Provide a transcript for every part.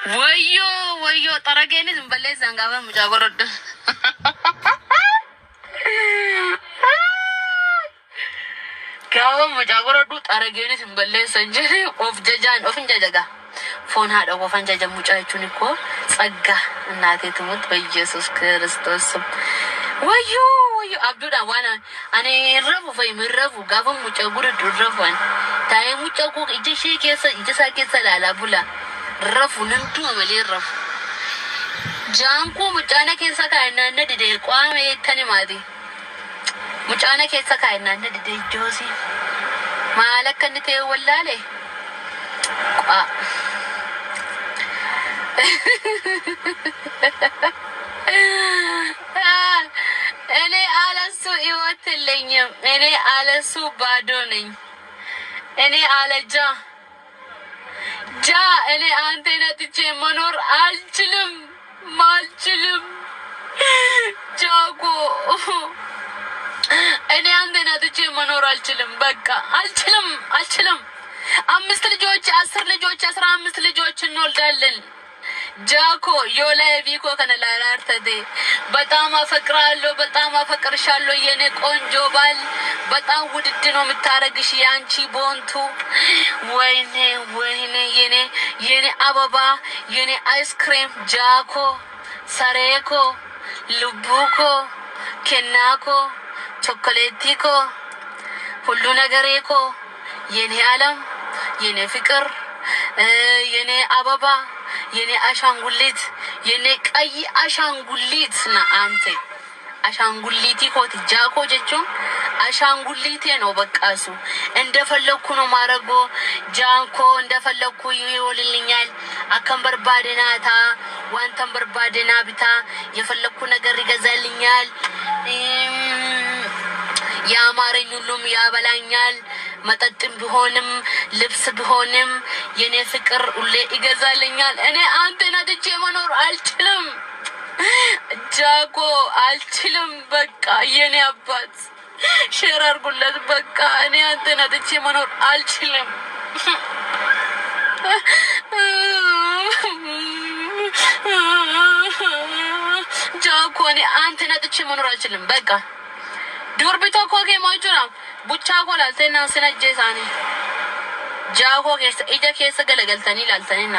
ወዮ ጠረገኝ ዝም በላይ ዘንጋባ ሙጫጎረድ ጋባ ሙጫጎረዱ ጠረገኝ ዝም በላይ ሰንጀ ኦፍ ጀጃን ኦፍ እንጀጀጋ ፎን ሀደ ወፈን ጀጀ ሙጫቹን እኮ ጸጋ እናቴ ትሙት በኢየሱስ ክርስቶስ ወዮ አብዱዳ ዋና አኔ ረፉ ፈይ ምረፉ ጋባ ሙጫጎረዱ ረፉን ታይ ሙጫጎ እጀሽ ከሰ እጀሳ ከሰላላ ቡላ ረፉ ንንቱ መሌ ረፉ ጃንኩ ሙጫነ ከሰ ካይና ነድደ ቋሜ ከኒማዲ ሙጫነ ከሰ ካይና ነድደ ጆሲ ማለከንቴ ወላሌ ቋ እኔ አለሱ ይወትልኝም እኔ አለሱ ባዶ ነኝ እኔ አለጃ እኔ አንተ ነጥቼ መኖር አልችልም ጃጎ እኔ አንተ ነጥቼ መኖር አልችልም በቃ አልችልም 5 ልጆች 10 ልጆች 15 ልጆች እንወልዳለን ጃኮ ዮላይ ቢኮ ከነላራርተዴ በጣም አፈቅራለሁ በጣም አፈቅርሻለሁ የኔ ቆንጆ ባል በጣም ውድድ ነው የምታረግሽ ያንቺ ቦንቱ ወይኔ የኔ አበባ የኔ አይስክሬም ጃኮ ሰሬኮ ልቡኮ ከናኮ ቾኮሌቲኮ ሁሉ ነገሬኮ የኔ ዓለም የኔ ፍቅር የኔ አበባ የኔ አሻንጉሊት የኔ ቀይ አሻንጉሊት ና አንተ አሻንጉሊቲ ኮት ጃኮ ጀቹን አሻንጉሊቴ ነው በቃሱ እንደፈለኩ ነው ማረጎ ጃንኮ እንደፈለኩ ይወልልኛል አከምበር ባደናታ ዋንተምበር ባደና ቢታ የፈለኩ ነገር ይገዛልኛል ያማረኝ ሁሉም ያበላኛል መጠጥም ቢሆንም ልብስ ቢሆንም የኔ ፍቅር ሁሌ ይገዛልኛል እኔ አንተን አጥቼ መኖር አልችልም ጃጎ አልችልም በቃ የኔ አባት ሸራርጉለት በቃ እኔ አንተን አጥቼ መኖር አልችልም ጃጎ እኔ አንተን አጥቼ መኖር አልችልም በቃ ዱርቢቶ ኮጌ ማይቱራ ቡቻ ኮላ ተና ሰነጀሳኒ ጃኮ ከሰ ኢደ ከሰ ገለገልተኒ ላልተኒና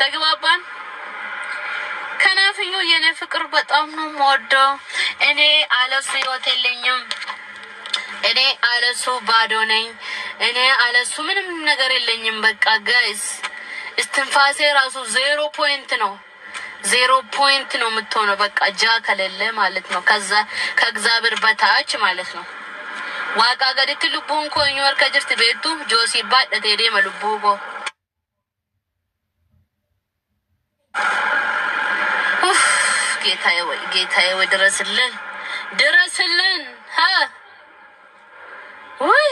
ተግባባን ከናፍዩ የኔ ፍቅር በጣም ነው የምወደው እኔ አለሱ ይወተልኝም እኔ አለሱ ባዶ ነኝ እኔ አለሱ ምንም ነገር የለኝም በቃ ጋይስ እስትንፋሴ ራሱ 0 ነው 0 ነው የምትሆነው በቃ ጃ ከሌለ ማለት ነው ከዛ ከእግዚአብሔር በታች ማለት ነው ዋጋ ገድት ልቡን ኮኝወር ከጅርት ቤቱ ጆሲ ባደቴ ደመ ልቡጎ ጌታዬ ወይ ድረስልን ወይ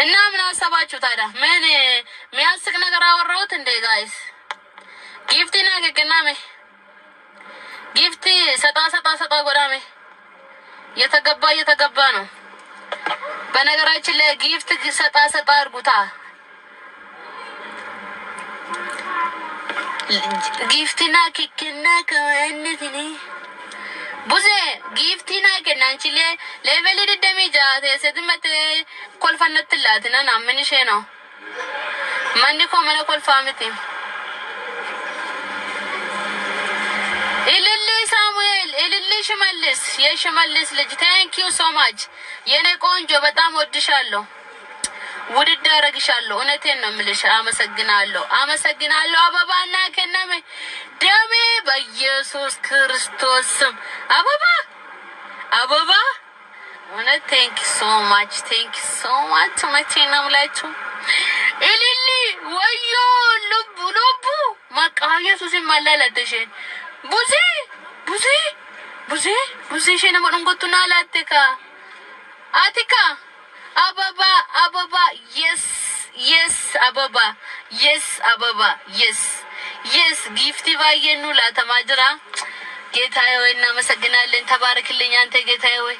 እና ምን አሰባችሁ ታዲያ ምን የሚያስቅ ነገር አወራሁት እንዴ ጋይስ ጊፍቲና ከከናሜ ጊፍቲ ሰጣ ጎዳሜ የተገባ ነው በነገራችን ላይ ጊፍት ሰጣ አርጉታ ጊፍቲና ከከና ከእነዚህኒ ቡዜ ጊፍቲና ከናንቺ ሌቨል ደደሜጃ ተሰድመት ኮልፈነትላትና ናምንሽ ነው ማንኮ መነ ኮልፋምቲ ሽመልስ የሽመልስ ልጅ ታንክ ዩ ሶ ማች የኔ ቆንጆ በጣም ወድሻለሁ ውድድ አረግሻለሁ እውነቴን ነው የምልሽ አመሰግናለሁ አበባና ከነመ ደሜ በኢየሱስ ክርስቶስ አበባ እውነት ታንክ ዩ ሶ ማች መቼና ሙላችሁ እልሊ ወዮ ልቡ ማቃ ኢየሱስ ይማላላተሽ ቡዜ ሸነ ወንጎቱና ላቴካ አቲካ አበባ yes ጊፍት ባየኑ ላተማጅራ ጌታዬ ወይ እናመሰግናለን ተባረክልኝ አንተ ጌታዬ ወይ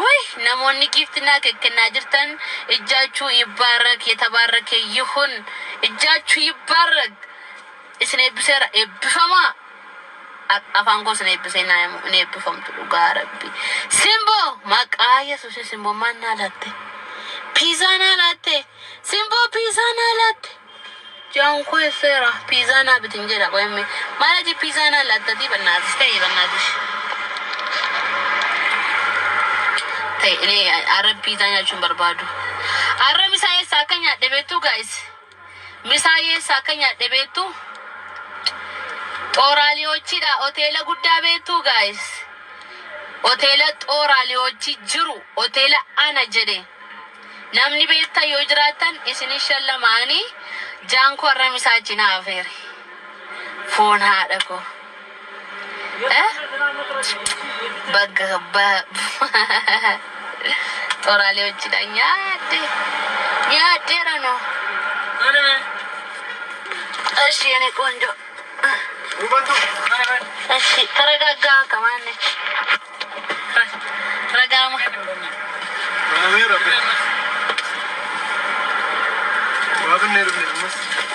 ወይ ነሞኒ ጊፍትና ከከና ጅርተን እጃቹ ይባረክ የተባረከ ይሁን እጃቹ ይባረክ እስኔ ብሰራ እብፈማ አፋንጎ ስኔ ብሰና እኔ ብፈምቱ ጋራቢ ሲምቦ ማቃየ ሱሲ ሲምቦ ማናላቴ ፒዛና ላቴ ሲምቦ ፒዛና ላቴ ጃንኮ የሰራ ፒዛና ብትንጀራ ወይም ማለት ፒዛና ላተዲ በእናትሽ ተይ በእናትሽ ተይ እኔ አረብ ፒዛኛችሁን በርባዱ አረ ሚሳዬ ሳከኛ ደቤቱ ጋይስ ሚሳዬ ሳከኛ ደቤቱ ጦራሊዎቺ ዳ ሆቴል ጉዳ ቤቱ ጋይስ ሆቴል ጦራሊዎቺ ጅሩ ሆቴል አናጀዴ namni beetta yoo jiraatan isin shallamaani jaanko arramisaachina afeeri foon haadha ko bagga toraalee hojjidha nyaaddeera no ashi ene qoonjo ashi taragaggaa kamaanne ragaama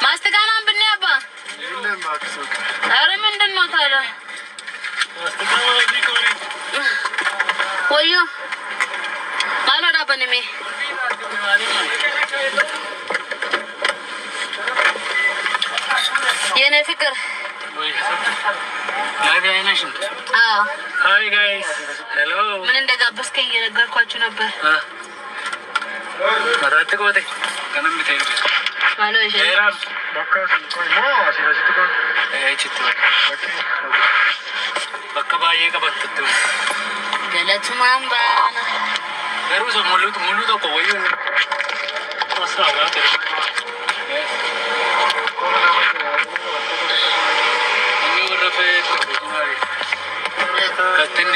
ማስተጋና ብንያባ አረ ምንድነው ታዲያ ወዮ ማለዳ በነሜ የኔ ፍቅር ላይቭ አይነሽ ሃይ ጋይስ ሄሎ ምን እንደጋበስከኝ እየነገርኳችሁ ነበር ማራት ቆቴ ከነም ብታይ ማሎ እሺ ኤራም በቃ ነው አሲራሲቱ እቺቱ በቃ ባዬ ቀበጥቱ ገለቱ ማምባና ገሩዞ ሙሉ ተቆ ወይ አስራጋ ተረ እኔ ወረፈ ተቆማሪ ከትነ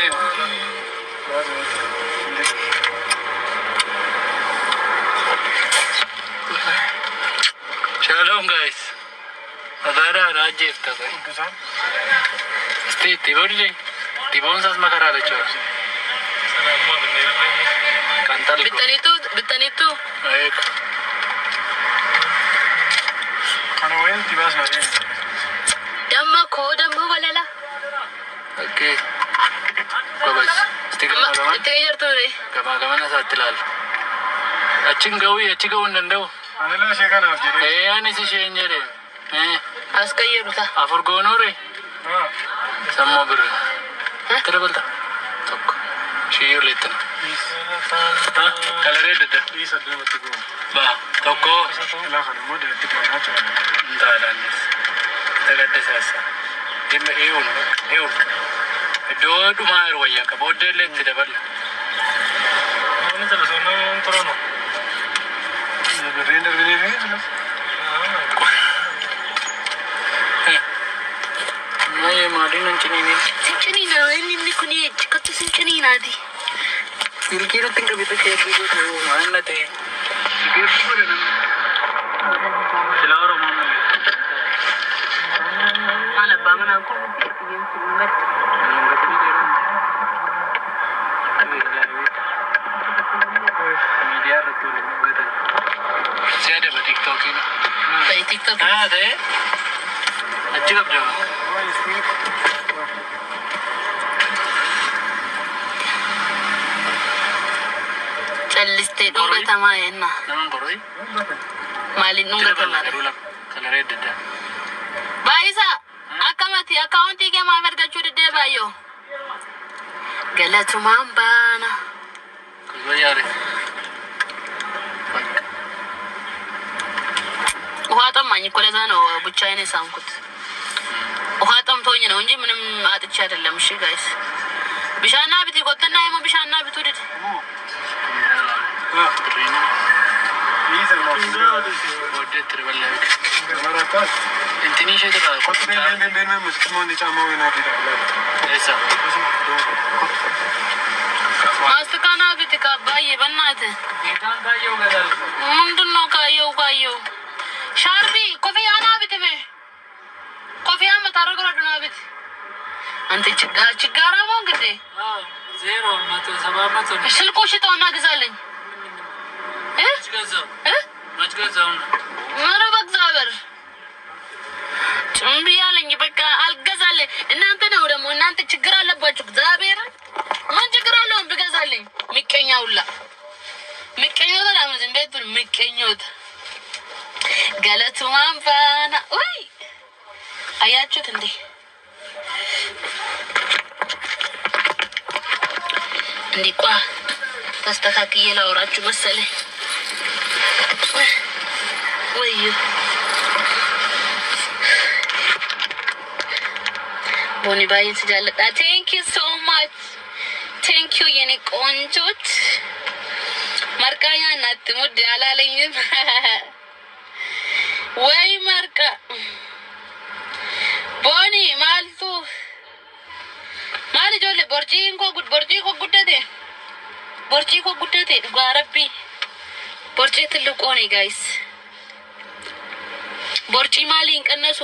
Shalom guys. Adara Rajeev ta bhai. Stay tiborli. Tibon sas makara lecho. Kantal. Bitanitu. Aek. Kana wayan tibas na. Dammo walala. Okay. Babas. Stay gama. Stay jarto re. Gama na satilal. Achingawu nandau. Anila shekana afjire. Ani si shenjere. Askayeruta. Afurgonore. Sammo bir. Terbalta. Tok. Shiyo letan. Kalare deda. Isa deda matigo. Ba. Toko. La khane mode tigo na cha. Ndalanis. Tagade sasa. Dimme eun. Do dumar waya ka bodde le tidabal. Ani tala sono torano. Render video ni Maya mari nanchini na ni kuni chikatu sinchini na di Irkira tinga bita ke video ko manna te Irkira pore na Silaro mama Ana bamana ko ni sinumar media ratul ngata Siada ba TikTok ini? Baik TikTok. Ada. Cukup jauh. Celliste dulu sama enak. Namun boroi? Malin nunggu tenar. Kalau red ada. Baisa, akamati account ini mau mereka curi deh bayo. Gila cuma ambana. Kau bayar. ውሃ ጠማኝ እኮ ለዛ ነው ብቻዬን ሳንኩት። ውሃ ጠምቶኝ ነው እንጂ ምንም አጥቼ አይደለም። እሺ ጋይስ ቢሻና ቢቲ ቆጥና ይሞ ቢሻና ቢቱድድ ወደት ተበላክ ማራታ እንትኒ ሸተራ ቆጥና በእንደነ መስክሞን ጫማው ነው እዛ ማስተካና ቢቲ ካባዬ በእናትህ ጌታን ካየው ገዳል ምንድነው ካየው ሻርቢ ኮፊያ ናብትም ኮፊያ መታረገው ዱናብት አንተ ችጋራ ሞን ግዴ ስልኩ ሽጠውና ግዛልኝ። ኧረ በእግዚአብሔር ጭምቢ ያለኝ በቃ አልገዛልኝ። እናንተ ነው ደግሞ እናንተ ችግር አለባችሁ። እግዚአብሔር ምን ችግር አለው ብገዛልኝ? ምቀኛውላ ምቀኛው ተላምዝ እንዴት ምቀኛውት ገለቱ ማንፋና ወይ አያችሁት እንዴ? እንዲቋ ተስተካክዬ ላውራችሁ መሰለኝ። ወይዩ ቦኒ ባይን ስጃለጣ ቴንክ ዩ ሶ ማች ቴንክ ዩ የኔ ቆንጆች። መርቃኛ እናት ሙድ ያላለኝም ወይ መርቃ ቦኒ ማልቱ ማሊ ጆሌ ቦርጪ እንኮ ጉደቴ ቦርጪ እኮ ጉደቴ ጓረቢ ቦርጪ ትልቁ ነው ጋይስ። ቦርጪ ማሊ እንቀነሱ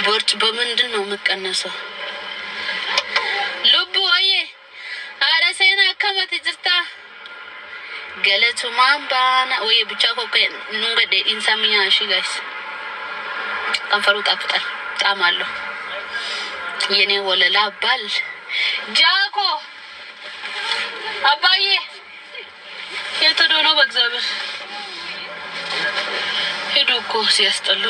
ቦርጭ በምንድን ነው የምቀነሰው? ልቡ ወይ አረሰና ከመት ጅርታ ገለቱ ማንባና ወይ ብቻ ኮከ ኑንገደ ኢንሳሚያ እሺ ጋይስ ከንፈሩ ጣፍጣል ጣም አለው የኔ ወለላ ባል ጃኮ አባዬ የተዶኖ በእግዚአብሔር ሄዱ እኮ ሲያስጠሉ።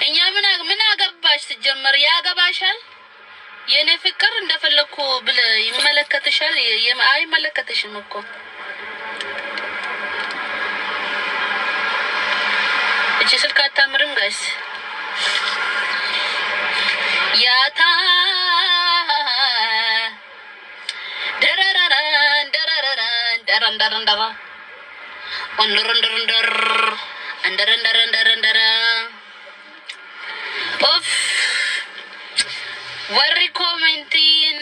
እኛ ምን አገባሽ? ሲጀመር ያገባሻል የኔ ፍቅር እንደፈለኩ ብለ ይመለከትሻል። አይመለከትሽም እኮ እቺ ስልክ አታምርም ጋይስ። ያታ ደረረረን ኦፍ ወሪ ኮሜንቲን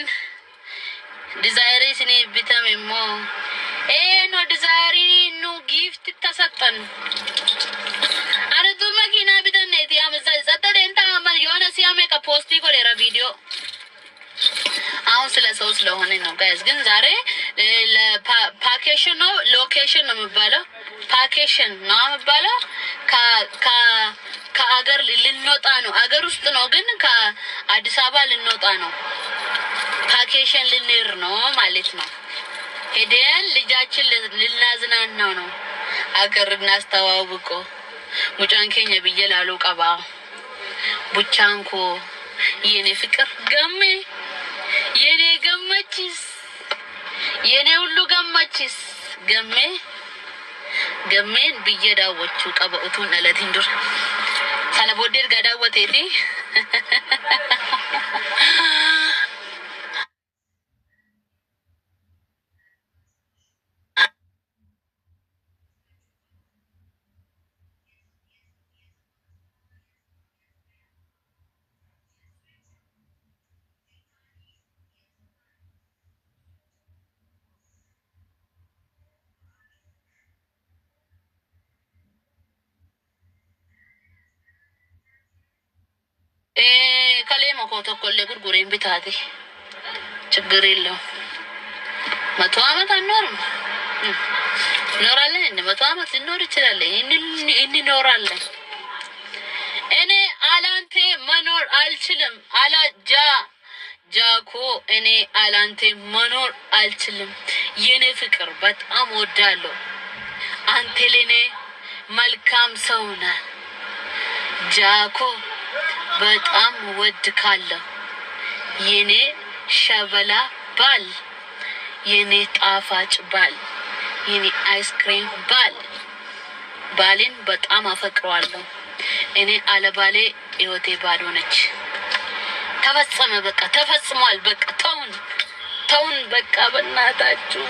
ዲዛይሬስ ኔ ቢተምሞ ኖ ዲዛይሪ ኑ ጊፍት ተሰጠን አረቱ መኪና ቢተኔት ያመዛ ጸጠደ እንታ ማን የሆነ ሲያሜ ከፖስቲ ኮሌራ ቪዲዮ አሁን ስለ ሰው ስለሆነ ነው ጋይስ። ግን ዛሬ ለፓኬሽን ነው ሎኬሽን ነው የሚባለው ፓኬሽን ነው የሚባለው ከአገር ልንወጣ ነው። አገር ውስጥ ነው ግን ከአዲስ አበባ ልንወጣ ነው። ፓኬሽን ልንሄድ ነው ማለት ነው። ሄደን ልጃችን ልናዝናናው ነው። አገር እናስተዋውቆ ሙጫን ኬኛ ብየላሉ ቀባ ቡቻንኮ የኔ ፍቅር ገሜ የኔ ገመችስ የኔ ሁሉ ገመችስ ገሜን ብየዳዎቹ ቀበኡቱን ለለቲን ዱር ሰነቦዴር ጋዳወቴቲ ከሌሞ ኮተኮለ ጉርጉሬን ቢታቴ ችግር የለውም። 100 ዓመት አንኖርም ኖራለን። 100 ዓመት ሊኖር ይችላል። እንኖራለን። እኔ አላንቴ መኖር አልችልም። ጃኮ እኔ አላንቴ መኖር አልችልም። የኔ ፍቅር በጣም ወዳለሁ። አንተ ለኔ መልካም ሰው ነህ ጃኮ በጣም ወድካለሁ። የኔ ሸበላ ባል የኔ ጣፋጭ ባል የኔ አይስክሪም ባልን በጣም አፈቅረዋለሁ። እኔ አለባሌ ህይወቴ ባዶ ነች። ተፈጸመ በቃ ተፈጽሟል። በቃ ተውን በቃ በእናታችሁ